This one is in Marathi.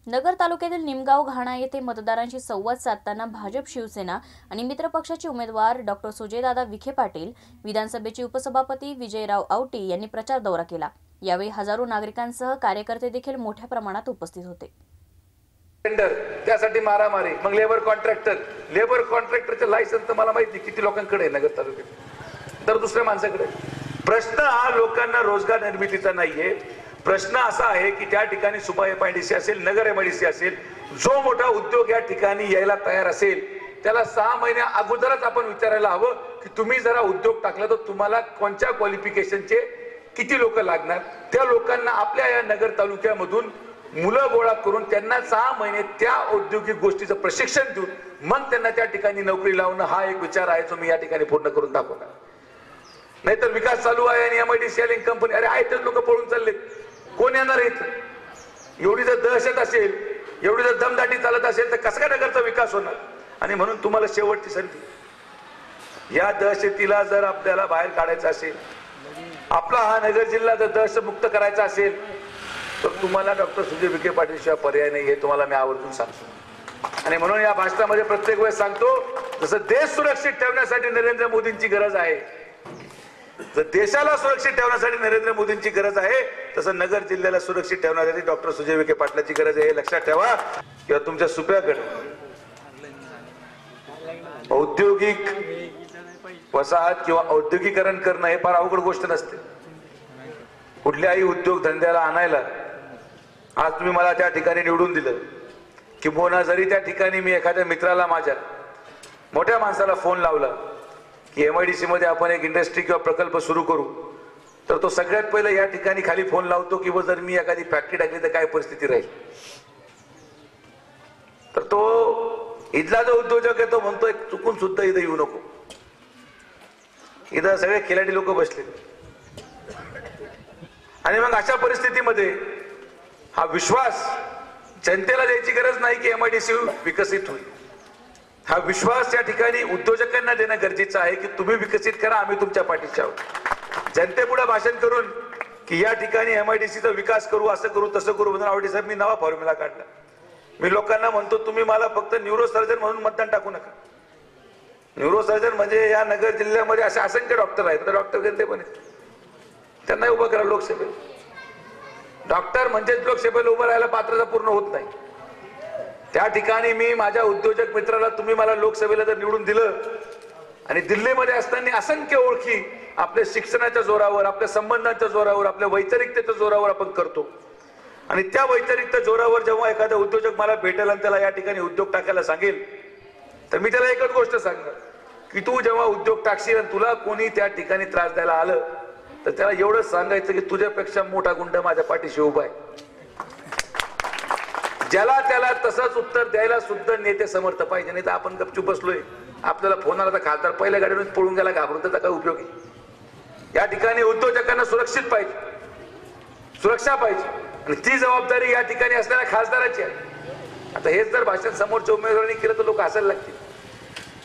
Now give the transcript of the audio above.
नगर तालुक्यातील निमगाव घाणा येथे मतदारांशी संवाद साधताना भाजप, शिवसेना आणि मित्रपक्षाचे उमेदवार डॉ. सुजयदादा विखे पाटील, विधानसभेचे उपसभापती विजयराव आवटी यांनी प्रचार दौरा केला। यावेळी हजारो नागरिकांसह कार्यकर्ते देखील मोठ्या प्रमाणात उपस्थित होते। त्यासाठी मारामारी, मग लेबर कॉन्ट्रॅक्टरचे लायसन्स तर मला माहिती किती लोकांकडे आहे नगर तालुक्यात, तर दुसऱ्या माणसाकडे। प्रश्न हा लोकांना रोजगार निर्मितीचा नाहीये, प्रश्न असा आहे की त्या ठिकाणी सुपा एमआयडीसी असेल, नगर एमआयडीसी असेल, जो मोठा उद्योग या ठिकाणी यायला तयार असेल त्याला 6 महिन्या अगोदरच आपण विचारायला हवं की तुम्ही जरा उद्योग टाकला तर तुम्हाला कोणत्या क्वालिफिकेशनचे किती लोक लागणार। त्या लोकांना आपल्या या नगर तालुक्यामधून मुलं गोळा करून त्यांना 6 महिने त्या औद्योगिक गोष्टीचं प्रशिक्षण देऊन मग त्यांना त्या ठिकाणी नोकरी लावणं हा एक विचार आहे जो मी या ठिकाणी पूर्ण करून दाखवणार। नाहीतर विकास चालू आहे आणि एमआयडीसी आली कंपनी, अरे आहे तर लोक पळून चाललेत, कोण येणार आहेत? एवढी जर दहशत असेल, एवढी जर दमदाटी चालत असेल तर कसा काय नगरचा विकास होणार? आणि म्हणून तुम्हाला शेवटची संधी, या दहशतीला जर आपल्याला बाहेर काढायचं असेल, आपला हा नगर जिल्हा जर दहशतमुक्त करायचा असेल तर तुम्हाला डॉ. सुजय विखे पाटील शिवाय पर्याय नाही, हे तुम्हाला मी आवर्जून सांगतो। आणि म्हणून या भाषणामध्ये प्रत्येक वेळेस सांगतो, जसं देश सुरक्षित ठेवण्यासाठी नरेंद्र मोदींची गरज आहे, जर देशाला सुरक्षित ठेवण्यासाठी नरेंद्र मोदींची गरज आहे, तसं नगर जिल्ह्याला सुरक्षित ठेवण्यासाठी डॉ. सुजय विखे पाटलाची गरज आहे, हे लक्षात ठेवा। किंवा तुमच्या सुप्याकडे औद्योगिक वसाहत किंवा औद्योगिकरण करणं हे फार अवघड गोष्ट नसते। कुठल्याही उद्योग धंद्याला आणायला आज तुम्ही मला त्या ठिकाणी निवडून दिलं, किंबहुना जरी त्या ठिकाणी मी एखाद्या मित्राला, माझ्या मोठ्या माणसाला फोन लावला की एमआयडीसी मध्ये आपण एक इंडस्ट्री किंवा प्रकल्प सुरू करू, तर तो सगळ्यात पहिले या ठिकाणी खाली फोन लावतो की जर मी एखादी फॅक्टरी टाकली तर काय परिस्थिती राहील। तर तो इथला जो उद्योजक आहे तो म्हणतोय चुकून सुद्धा इथं येऊ नको, इथं सगळे खिलाडी लोक बसले। आणि मग अशा परिस्थितीमध्ये हा विश्वास जनतेला द्यायची गरज नाही की एमआयडीसी विकसित होईल, हा विश्वास या ठिकाणी उद्योजकांना देणं गरजेचं आहे की तुम्ही विकसित करा, आम्ही तुमच्या पाठीशी आहोत। जनतेपुढे भाषण करून की या ठिकाणी एमआयडीसीचा विकास करू, असं करू तसं करू म्हणून आवडी साहेब मी नवा फॉर्म्युला काढला। मी लोकांना म्हणतो तुम्ही मला फक्त न्यूरोसर्जन म्हणून मतदान टाकू नका। न्यूरोसर्जन म्हणजे या नगर जिल्ह्यामध्ये असे असंख्य डॉक्टर आहेत, डॉक्टर जनते पण आहेत, त्यांना उभं करा लोकसभेत। डॉक्टर म्हणजेच लोकसभेला उभं राहायला पात्रता पूर्ण होत नाही। त्या ठिकाणी मी माझ्या उद्योजक मित्राला तुम्ही मला लोकसभेला जर निवडून दिलं आणि दिल्लीमध्ये असताना असंख्य ओळखी आपल्या शिक्षणाच्या जोरावर, आपल्या संबंधांच्या जोरावर, आपल्या वैचारिकतेच्या जोरावर आपण करतो, आणि त्या वैचारिकतेच्या जोरावर जेव्हा एखादा उद्योजक मला भेटेल आणि त्याला या ठिकाणी उद्योग टाकायला सांगेल तर मी त्याला एकच गोष्ट सांगणार की तू जेव्हा उद्योग टाकशील आणि तुला कोणी त्या ठिकाणी त्रास द्यायला आलं तर त्याला एवढंच सांगायचं की तुझ्यापेक्षा मोठा गुंड माझ्या पाठीशी उभा आहे। ज्याला त्याला तसंच उत्तर द्यायला सुद्धा नेते समर्थ पाहिजे, नाही तर आपण गपचूप बसलोय, आपल्याला फोन आला तर खासदार पहिल्या गाडीवरून पळून गेला घाबरून, त्याचा काय उपयोग आहे? या ठिकाणी उद्योजकांना सुरक्षित पाहिजे, सुरक्षा पाहिजे, आणि ती जबाबदारी या ठिकाणी असणाऱ्या खासदाराची आहे। आता हेच जर भाषण समोरच्या उमेदवारांनी केलं तर लोक हसायला लागतील।